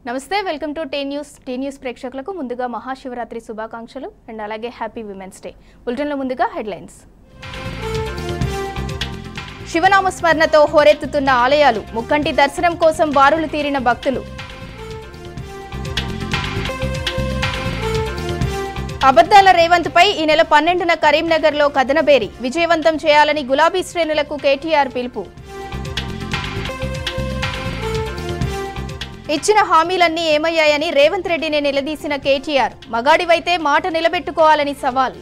నమస్తే welcome to tea news ప్రేక్షకులకు ముందుగా మహాశివరాత్రి శుభాకాంక్షలు అండ్ అలాగే హ్యాపీ విమెన్స్ డే. బులెటిన్లో ముందుగా హెడ్లైన్స్. శివనామ స్మరణతో హోరెత్తుతున్న ఆలయాలు, ముక్కంటి దర్శనం కోసం బారులు తీరిన భక్తులు. అబద్దాల రేవంత్ పై ఈ నెల 12న కరీంనగర్లో కథనబేరి విజయవంతం చేయాలని గులాబీ శ్రేణులకు కేటీఆర్ పిలుపు. ఇచ్చిన హామీలన్నీ ఏమయ్యాయని రేవంత్ రెడ్డిని నిలదీసిన కేటీఆర్, మగాడివైతే మాట నిలబెట్టుకోవాలని సవాల్.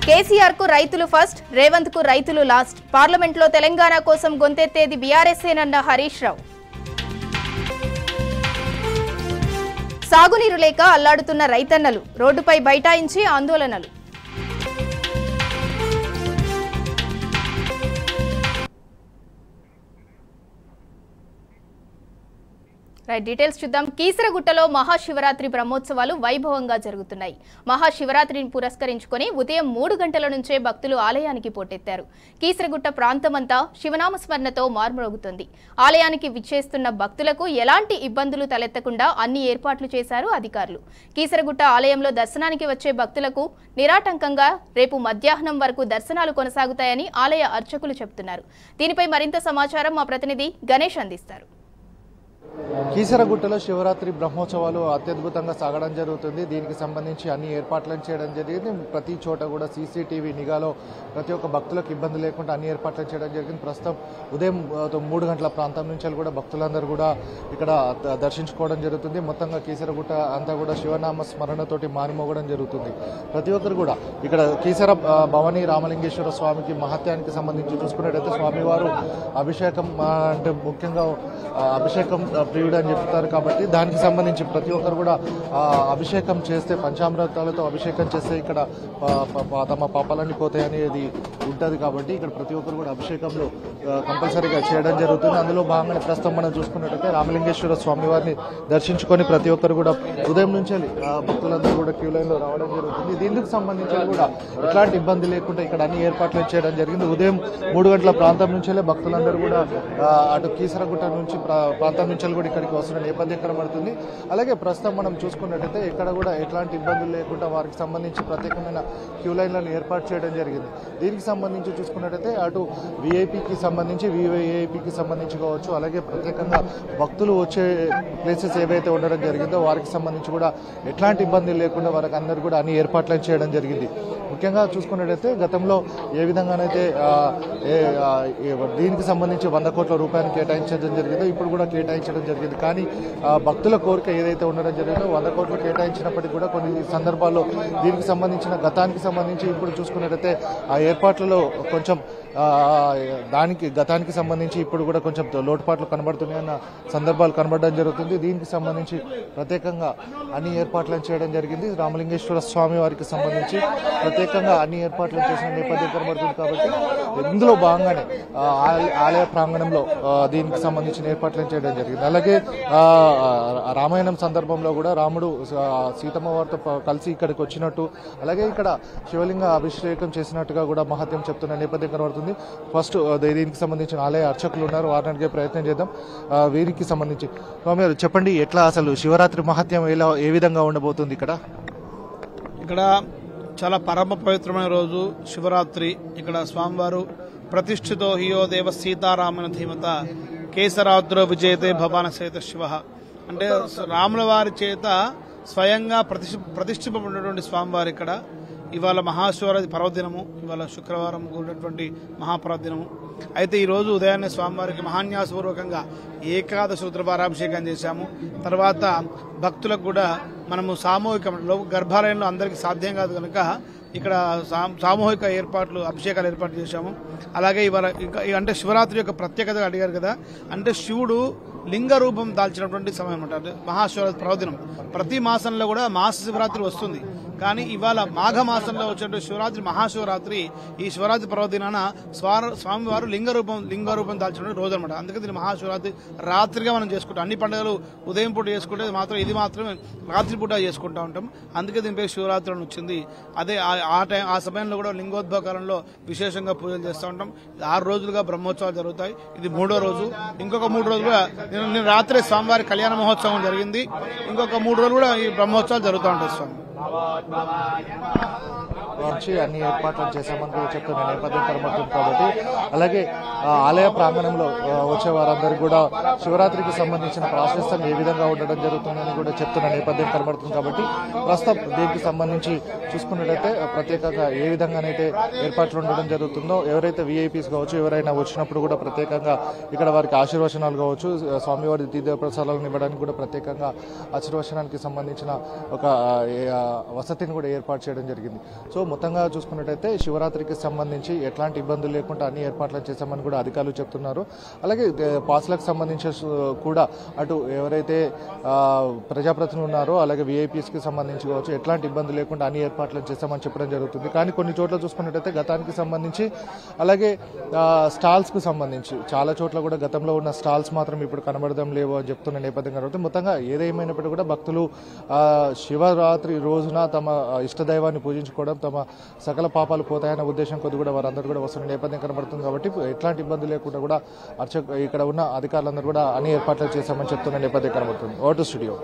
కేసీఆర్ కు రైతులు ఫస్ట్, రేవంత్ కు రైతులు లాస్ట్. పార్లమెంట్లో తెలంగాణ కోసం గొంతెత్తేది బీఆర్ఎస్ఏనన్న హరీష్ రావు. సాగునీరు లేక అల్లాడుతున్న రైతన్నలు, రోడ్డుపై బైఠాయించి ఆందోళనలు. డీటెయిల్స్ చూద్దాం. కీసరగుట్టలో మహాశివరాత్రి బ్రహ్మోత్సవాలు వైభవంగా జరుగుతున్నాయి. మహాశివరాత్రిని పురస్కరించుకొని ఉదయం 3 గంటల నుంచే భక్తులు ఆలయానికి పోటెత్తారు. కీసరగుట్ట ప్రాంతమంతా శివనామ స్మరణతో మార్మోగుతుంది. ఆలయానికి విచ్చేస్తున్న భక్తులకు ఎలాంటి ఇబ్బందులు తలెత్తకుండా అన్ని ఏర్పాట్లు చేశారు అధికారులు. కీసరగుట్ట ఆలయంలో దర్శనానికి వచ్చే భక్తులకు నిరాటంకంగా రేపు మధ్యాహ్నం వరకు దర్శనాలు కొనసాగుతాయని ఆలయ అర్చకులు చెబుతున్నారు. దీనిపై మరింత సమాచారం మా ప్రతినిధి గణేష్ అందిస్తారు. కీసరగుట్టలో శివరాత్రి బ్రహ్మోత్సవాలు అత్యద్భుతంగా సాగడం జరుగుతుంది. దీనికి సంబంధించి అన్ని ఏర్పాట్లను చేయడం జరిగింది. ప్రతి చోట కూడా సీసీటీవీ నిఘాలో ప్రతి ఒక్క భక్తులకు ఇబ్బంది లేకుండా అన్ని ఏర్పాట్లను చేయడం జరిగింది. ప్రస్తుతం ఉదయం 3 గంటల ప్రాంతం నుంచి కూడా భక్తులందరూ కూడా ఇక్కడ దర్శించుకోవడం జరుగుతుంది. మొత్తంగా కీసరగుట్ట అంతా కూడా శివనామ స్మరణతోటి మారిమోగడం జరుగుతుంది. ప్రతి ఒక్కరు కూడా ఇక్కడ కీసర భవానీ రామలింగేశ్వర స్వామికి మహత్యానికి సంబంధించి చూసుకున్నట్టయితే స్వామివారు అభిషేకం అంటే ముఖ్యంగా అభిషేకం ప్రియుడు అని చెప్తారు. కాబట్టి దానికి సంబంధించి ప్రతి ఒక్కరు కూడా అభిషేకం చేస్తే, పంచామృతాలతో అభిషేకం చేస్తే ఇక్కడ తమ పాపాలన్నీ పోతాయి అనేది ఉంటుంది. కాబట్టి ఇక్కడ ప్రతి ఒక్కరు కూడా అభిషేకంలో కంపల్సరీగా చేయడం జరుగుతుంది. అందులో భాగంగా ప్రస్తుతం మనం చూసుకున్నట్టయితే రామలింగేశ్వర స్వామి వారిని దర్శించుకొని ప్రతి ఒక్కరు కూడా ఉదయం నుంచి భక్తులందరూ కూడా క్యూ లైన్లో రావడం జరుగుతుంది. దీనికి సంబంధించి కూడా ఎట్లాంటి ఇబ్బంది లేకుండా ఇక్కడ అన్ని ఏర్పాట్లు చేయడం జరిగింది. ఉదయం 3 గంటల ప్రాంతం నుంచే భక్తులందరూ కూడా అటు కీసరగుట్ట నుంచి ప్రాంతం నుంచి కూడా ఇక్కడికి వస్తున్న నేపథ్యం కనబడుతుంది. అలాగే ప్రస్తుతం మనం చూసుకున్నట్టయితే ఇక్కడ కూడా ఎట్లాంటి ఇబ్బందులు లేకుండా వారికి సంబంధించి ప్రత్యేకమైన క్యూ లైన్లను ఏర్పాటు చేయడం జరిగింది. దీనికి సంబంధించి చూసుకున్నట్టయితే అటు విఐపికి సంబంధించి విఐఐపికి సంబంధించి కావచ్చు, అలాగే ప్రత్యేకంగా భక్తులు వచ్చే ప్లేసెస్ ఏవైతే ఉండడం జరిగిందో వారికి సంబంధించి కూడా ఎట్లాంటి ఇబ్బందులు లేకుండా వారికి అందరూ కూడా అన్ని ఏర్పాట్లను చేయడం జరిగింది. ముఖ్యంగా చూసుకున్నట్టయితే గతంలో ఏ విధంగానైతే దీనికి సంబంధించి 100 కోట్ల రూపాయలు కేటాయించడం జరిగిందో ఇప్పుడు కూడా కేటాయించడం జరిగింది. కానీ భక్తుల కోరిక ఏదైతే ఉండడం జరిగిందో 100 కోట్లు కేటాయించినప్పటికీ కూడా కొన్ని సందర్భాల్లో దీనికి సంబంధించిన గతానికి సంబంధించి ఇప్పుడు చూసుకున్నట్టయితే ఆ ఏర్పాట్లలో కొంచెం గతానికి సంబంధించి ఇప్పుడు కూడా కొంచెం లోటుపాట్లు కనబడుతున్నాయన్న సందర్భాలు కనబడడం జరుగుతుంది. దీనికి సంబంధించి ప్రత్యేకంగా అన్ని ఏర్పాట్లను చేయడం జరిగింది. రామలింగేశ్వర స్వామి వారికి సంబంధించి ప్రత్యేకంగా అన్ని ఏర్పాట్లు చేసిన నేపథ్యం కనబడుతుంది. కాబట్టి ఇందులో భాగంగానే ఆలయ ప్రాంగణంలో దీనికి సంబంధించిన ఏర్పాట్లను చేయడం జరిగింది. అలాగే రామాయణం సందర్భంలో కూడా రాముడు సీతమ్మ వారితో కలిసి ఇక్కడికి వచ్చినట్టు, అలాగే ఇక్కడ శివలింగ అభిషేకం చేసినట్టుగా కూడా మహత్యం చెప్తున్న నేపథ్యం కనబడుతుంది. ఫస్ట్ దీనికి సంబంధించిన ఆలయ అర్చకులు ఉన్నారు, వారిని అడిగే ప్రయత్నం చేద్దాం. వీరికి సంబంధించి మీరు చెప్పండి, ఎట్లా అసలు శివరాత్రి మహత్యం ఏ విధంగా ఉండబోతుంది? ఇక్కడ చాలా పరమ పవిత్రమైన రోజు శివరాత్రి. ఇక్కడ స్వామివారు ప్రతిష్ఠితో హియో దేవ సీతారామన ధీమత కేసరాద్రో విజయతే భవాన సహిత శివ అంటే రాముల వారి చేత స్వయంగా ప్రతిష్ఠింపబడినటువంటి స్వామివారు ఇక్కడ. ఇవాళ మహాశివరాత్రి పర్వదినము, ఇవాళ శుక్రవారం కూడినటువంటి మహాపర్వదినము. అయితే ఈరోజు ఉదయాన్నే స్వామివారికి మహాన్యాసపూర్వకంగా ఏకాదశి రుద్రపారాభిషేకం చేశాము. తర్వాత భక్తులకు కూడా మనము సామూహిక గర్భాలయంలో అందరికీ సాధ్యం కాదు కనుక ఇక్కడ సామూహిక అభిషేకాలు ఏర్పాటు చేశాము. అలాగే ఇవాళ అంటే శివరాత్రి యొక్క ప్రత్యేకత అడిగారు కదా, అంటే శివుడు లింగ రూపం దాల్చినటువంటి సమయం అన్నమాట. మహాశివరాత్రి పర్వదినం ప్రతి మాసంలో కూడా మాస శివరాత్రి వస్తుంది. కానీ ఇవాళ మాఘమాసంలో వచ్చే శివరాత్రి మహాశివరాత్రి, ఈ శివరాత్రి పర్వదినాన స్వామివారు లింగ రూపం దాల్చిన రోజు అనమాట. అందుకే దీన్ని మహాశివరాత్రి రాత్రిగా మనం చేసుకుంటాం. అన్ని పండుగలు ఉదయం పూట చేసుకుంటే ఇది మాత్రం రాత్రిపూట చేసుకుంటా ఉంటాం. అందుకే దీని పేరు శివరాత్రి అని వచ్చింది. అదే ఆ సమయంలో కూడా లింగోద్భవ కాలంలో విశేషంగా పూజలు చేస్తూ ఉంటాం. 6 రోజులుగా బ్రహ్మోత్సవాలు జరుగుతాయి. ఇది 3వ రోజు. ఇంకొక 3 రోజులుగా నిన్న రాత్రి స్వామివారి కళ్యాణ మహోత్సవం జరిగింది. ఇంకొక 3 రోజులు కూడా ఈ బ్రహ్మోత్సవాలు జరుగుతూ ఉంటాయి. స్వామి నుంచి అన్ని ఏర్పాట్లు చేశామని కూడా చెప్తున్న నేపథ్యం కనబడుతుంది. కాబట్టి అలాగే ఆలయ ప్రాంగణంలో వచ్చే వారందరికీ కూడా శివరాత్రికి సంబంధించిన ప్రాశస్త్యం ఏ విధంగా ఉండడం జరుగుతుందని కూడా చెప్తున్న నేపథ్యం కనబడుతుంది. కాబట్టి ప్రస్తుతం దీనికి సంబంధించి చూసుకున్నట్లయితే ప్రత్యేకంగా ఏ విధంగానైతే ఏర్పాట్లు ఉండడం జరుగుతుందో, ఎవరైతే వీఐపీస్ కావచ్చు, ఎవరైనా వచ్చినప్పుడు కూడా ప్రత్యేకంగా ఇక్కడ వారికి ఆశీర్వచనాలు కావచ్చు, స్వామివారి తీర్థ ప్రసాదాలను ఇవ్వడానికి కూడా ప్రత్యేకంగా ఆశీర్వచనానికి సంబంధించిన ఒక వసతిని కూడా ఏర్పాటు చేయడం జరిగింది. సో మొత్తంగా చూసుకున్నట్టయితే శివరాత్రికి సంబంధించి ఎట్లాంటి ఇబ్బందులు లేకుండా అన్ని ఏర్పాట్లు చేశామని కూడా అధికారులు చెప్తున్నారు. అలాగే పాస్లకు సంబంధించి కూడా అటు ఎవరైతే ప్రజాప్రతినిధులు ఉన్నారో అలాగే వీఐపీస్కి సంబంధించి కావచ్చు ఎట్లాంటి ఇబ్బంది లేకుండా అన్ని ఏర్పాట్లు చేశామని చెప్పడం జరుగుతుంది. కానీ కొన్ని చోట్ల చూసుకున్నట్టయితే గతానికి సంబంధించి అలాగే స్టాల్స్కు సంబంధించి చాలా చోట్ల కూడా గతంలో ఉన్న స్టాల్స్ మాత్రం ఇప్పుడు కనబడడం లేవు అని చెప్తున్న నేపథ్యం కనబడుతుంది. మొత్తంగా ఏదేమైనప్పటికీ కూడా భక్తులు శివరాత్రి రోజున తమ ఇష్టదైవాన్ని పూజించుకోవడం, తమ సకల పాపాలు పోతాయన్న ఉద్దేశం కొద్ది కూడా వారందరూ కూడా వస్తున్న నేపథ్యం కనబడుతుంది. కాబట్టి ఎట్లాంటి ఇబ్బంది లేకుండా కూడా ఇక్కడ ఉన్న అధికారులందరూ కూడా అన్ని ఏర్పాట్లు చేశామని చెప్తున్న నేపథ్యం కనబడుతుంది. Vote studio.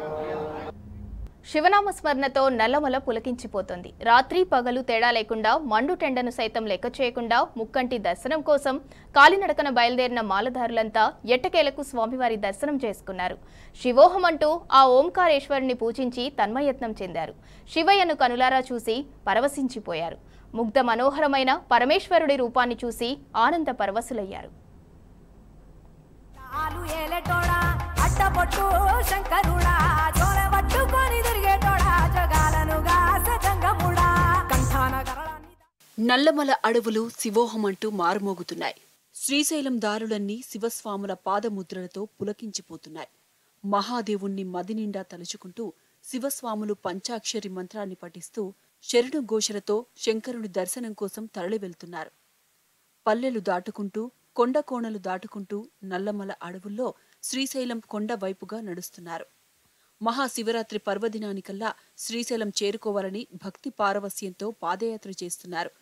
శివనామ స్మరణతో నల్లమల పులకించిపోతుంది. రాత్రి పగలు తేడా లేకుండా మండు టెండను సైతం లెక్క చేయకుండా ముక్కంటి దర్శనం కోసం కాలినడకన బయలుదేరిన మాలధారులంతా ఎట్టకేలకు స్వామివారి దర్శనం చేసుకున్నారు. శివోహమంటూ ఆ ఓంకారేశ్వరుని పూజించి తన్మయత్నం చెందారు. శివయ్యను కనులారా చూసి పరవశించిపోయారు. ముగ్ధ మనోహరమైన పరమేశ్వరుడి రూపాన్ని చూసి ఆనంద పరవశులయ్యారు. నల్లమల అడవులు శివోహమంటూ మారుమోగుతున్నాయి. శ్రీశైలం దారులన్నీ శివస్వాముల పాదముద్రలతో పులకించిపోతున్నాయి. మహాదేవుణ్ణి మదినిండా తలుచుకుంటూ శివస్వాములు పంచాక్షరి మంత్రాన్ని పఠిస్తూ శరణు ఘోషలతో శంకరుని దర్శనం కోసం తరలి వెళ్తున్నారు. పల్లెలు దాటుకుంటూ కొండ కోణలు దాటుకుంటూ నల్లమల అడవుల్లో శ్రీశైలం కొండ వైపుగా నడుస్తున్నారు. మహాశివరాత్రి పర్వదినానికల్లా శ్రీశైలం చేరుకోవాలని భక్తి పారవస్యంతో పాదయాత్ర చేస్తున్నారు.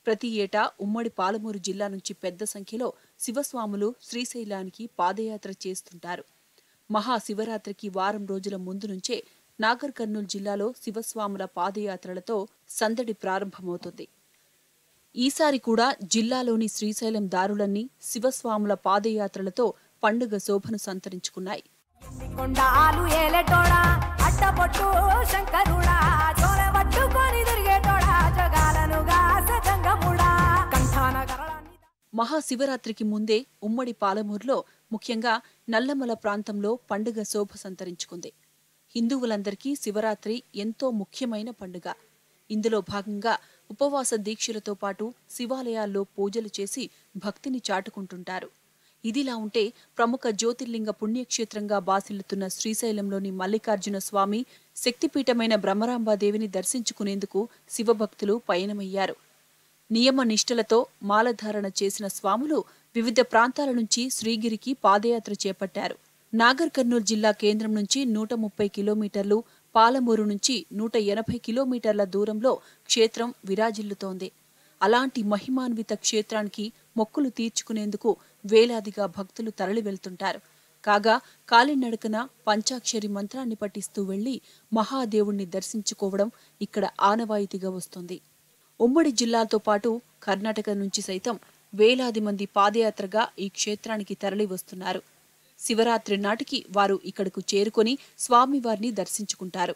ప్రతి ఏటా ఉమ్మడి పాలమూరు జిల్లా నుంచి పెద్ద సంఖ్యలో శివస్వాములు శ్రీశైలానికి పాదయాత్ర చేస్తుంటారు. మహాశివరాత్రికి వారం రోజుల ముందు నుంచే నాగర్ కర్నూలు జిల్లాలో శివస్వాముల పాదయాత్రలతో సందడి ప్రారంభమవుతుంది. ఈసారి కూడా జిల్లాలోని శ్రీశైలం దారులన్నీ శివస్వాముల పాదయాత్రలతో పండుగ శోభను సంతరించుకున్నాయి. మహాశివరాత్రికి ముందే ఉమ్మడి పాలమూరులో ముఖ్యంగా నల్లమల ప్రాంతంలో పండుగ శోభ సంతరించుకుంది. హిందువులందరికీ శివరాత్రి ఎంతో ముఖ్యమైన పండుగ. ఇందులో భాగంగా ఉపవాస దీక్షలతో పాటు శివాలయాల్లో పూజలు చేసి భక్తిని చాటుకుంటుంటారు. ఇదిలా ఉంటే ప్రముఖ జ్యోతిర్లింగ పుణ్యక్షేత్రంగా బాసిల్లుతున్న శ్రీశైలంలోని మల్లికార్జున స్వామి శక్తిపీఠమైన బ్రహ్మరాంబాదేవిని దర్శించుకునేందుకు శివభక్తులు పయనమయ్యారు. నియమ నిష్ఠలతో మాలధారణ చేసిన స్వాములు వివిధ ప్రాంతాల నుంచి శ్రీగిరికి పాదయాత్ర చేపట్టారు. నాగర్ కర్నూలు జిల్లా కేంద్రం నుంచి 130 కిలోమీటర్లు, పాలమూరు నుంచి 180 కిలోమీటర్ల దూరంలో క్షేత్రం విరాజిల్లుతోంది. అలాంటి మహిమాన్విత క్షేత్రానికి మొక్కులు తీర్చుకునేందుకు వేలాదిగా భక్తులు తరలి వెళ్తుంటారు. కాగా కాలినడకన పంచాక్షరి మంత్రాన్ని పఠిస్తూ వెళ్లి మహాదేవుణ్ణి దర్శించుకోవడం ఇక్కడ ఆనవాయితీగా వస్తుంది. ఉమ్మడి జిల్లాతో పాటు కర్ణాటక నుంచి సైతం వేలాది మంది పాదయాత్రగా ఈ క్షేత్రానికి తరలి వస్తున్నారు. శివరాత్రి నాటికి వారు ఇక్కడకు చేరుకొని స్వామివారిని దర్శించుకుంటారు.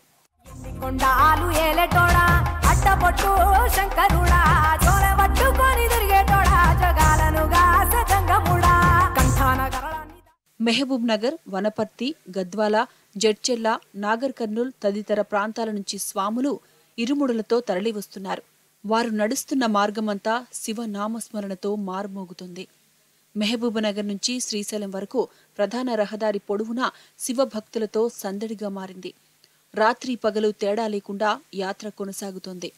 మెహబూబ్ నగర్, వనపర్తి, గద్వాల, జడ్చెల్ల, నాగర్ కర్నూల్ తదితర ప్రాంతాల నుంచి స్వాములు ఇరుముడులతో తరలివస్తున్నారు. వారు నడుస్తున్న మార్గమంతా శివనామస్మరణతో మారుమోగుతుంది. మెహబూబనగర్ నుంచి శ్రీశైలం వరకు ప్రధాన రహదారి పొడవునా శివభక్తులతో సందడిగా మారింది. రాత్రి పగలు తేడా లేకుండా యాత్ర కొనసాగుతోంది.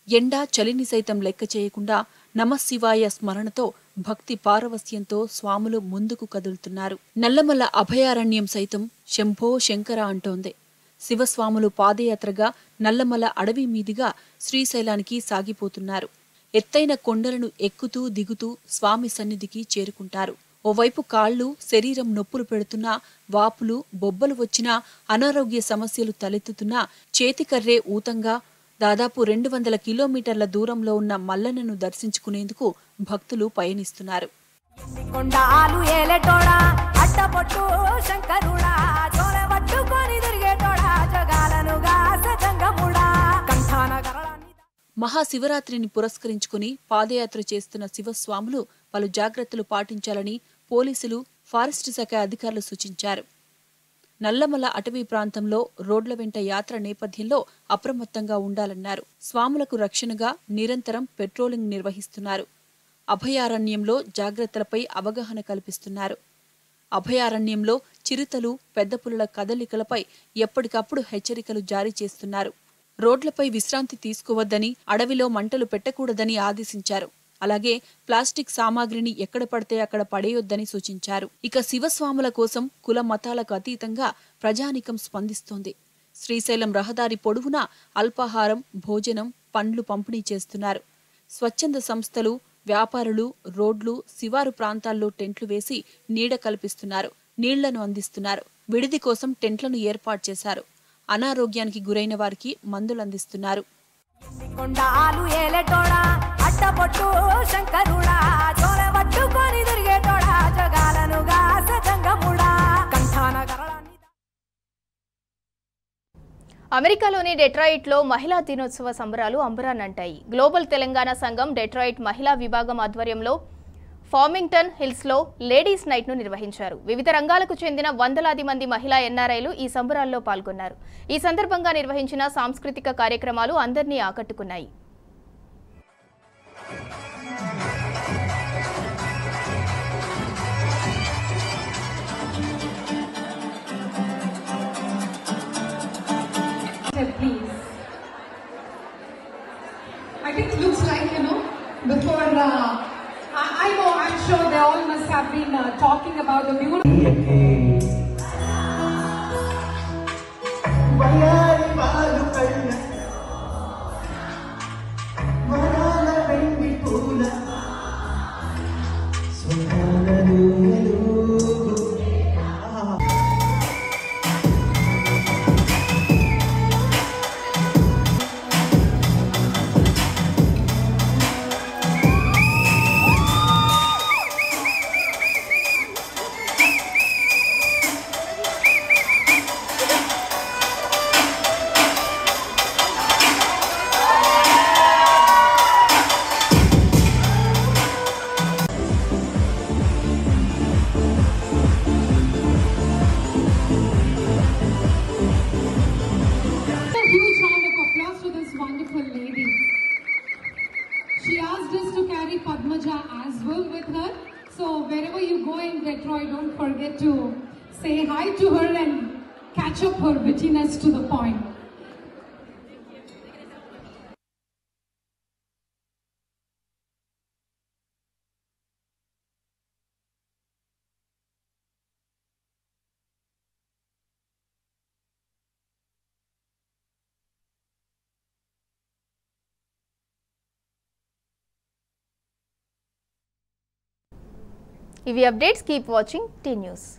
ఎండా చలిని సైతం లెక్క చేయకుండా నమశివాయ స్మరణతో భక్తి పారవస్యంతో స్వాములు ముందుకు కదులుతున్నారు. నల్లమల్ల అభయారణ్యం సైతం శంభో శంకర అంటోంది. శివస్వాములు పాదయాత్రగా నల్లమల్ల అడవి మీదుగా శ్రీశైలానికి సాగిపోతున్నారు. ఎత్తైన కొండలను ఎక్కుతూ దిగుతూ స్వామి సన్నిధికి చేరుకుంటారు. ఓవైపు కాళ్లు శరీరం నొప్పులు పెడుతున్నా, వాపులు బొబ్బలు వచ్చినా, అనారోగ్య సమస్యలు తలెత్తుతున్నా చేతికర్రే ఊతంగా దాదాపు 200 కిలోమీటర్ల దూరంలో ఉన్న మల్లన్నను దర్శించుకునేందుకు భక్తులు పయనిస్తున్నారు. మహాశివరాత్రిని పురస్కరించుకుని పాదయాత్ర చేస్తున్న శివస్వాములు పలు జాగ్రత్తలు పాటించాలని పోలీసులు, ఫారెస్ట్ శాఖ అధికారులు సూచించారు. నల్లమల అటవీ ప్రాంతంలో రోడ్ల వెంట యాత్ర నేపథ్యంలో అప్రమత్తంగా ఉండాలన్నారు. స్వాములకు రక్షణగా నిరంతరం పెట్రోలింగ్ నిర్వహిస్తున్నారు. అభయారణ్యంలో జాగ్రత్తలపై అవగాహన కల్పిస్తున్నారు. అభయారణ్యంలో చిరుతలు, పెద్ద పులుల కదలికలపై ఎప్పటికప్పుడు హెచ్చరికలు జారీ చేస్తున్నారు. రోడ్లపై విశ్రాంతి తీసుకోవద్దని, అడవిలో మంటలు పెట్టకూడదని ఆదేశించారు. అలాగే ప్లాస్టిక్ సామాగ్రిని ఎక్కడ పడితే అక్కడ పడేయొద్దని సూచించారు. ఇక శివస్వాముల కోసం కుల మతాలకు అతీతంగా ప్రజానికం స్పందిస్తోంది. శ్రీశైలం రహదారి పొడవునా అల్పాహారం, భోజనం, పండ్లు పంపిణీ చేస్తున్నారు. స్వచ్ఛంద సంస్థలు, వ్యాపారులు రోడ్లు, శివారు ప్రాంతాల్లో టెంట్లు వేసి నీడ కల్పిస్తున్నారు. నీళ్లను అందిస్తున్నారు. విడిది కోసం టెంట్లను ఏర్పాటు చేశారు. అనారోగ్యానికి గురైన వారికి మందులు అందిస్తున్నారు. అమెరికాలోని డెట్రాయిట్లో మహిళా దినోత్సవ సంబరాలు అంబరాన్నంటాయి. గ్లోబల్ తెలంగాణ సంఘం డెట్రాయిట్ మహిళా విభాగం ఆధ్వర్యంలో ఫార్మింగ్టన్ హిల్స్లో లేడీస్ నైట్ను నిర్వహించారు. వివిధ రంగాలకు చెందిన వందలాది మంది మహిళా ఎన్ఆర్ఐలు ఈ సంబరాల్లో పాల్గొన్నారు. ఈ సందర్భంగా నిర్వహించిన సాంస్కృతిక కార్యక్రమాలు అందరినీ ఆకట్టుకున్నాయి. I think it looks like, before, I know, I'm sure they all must have been talking about the beautiful. She asked us to carry Padmaja as well with her. So wherever you go in Detroit, don't forget to say hi to her and catch up her wittiness to the point. ఇవి updates. Keep watching tea news.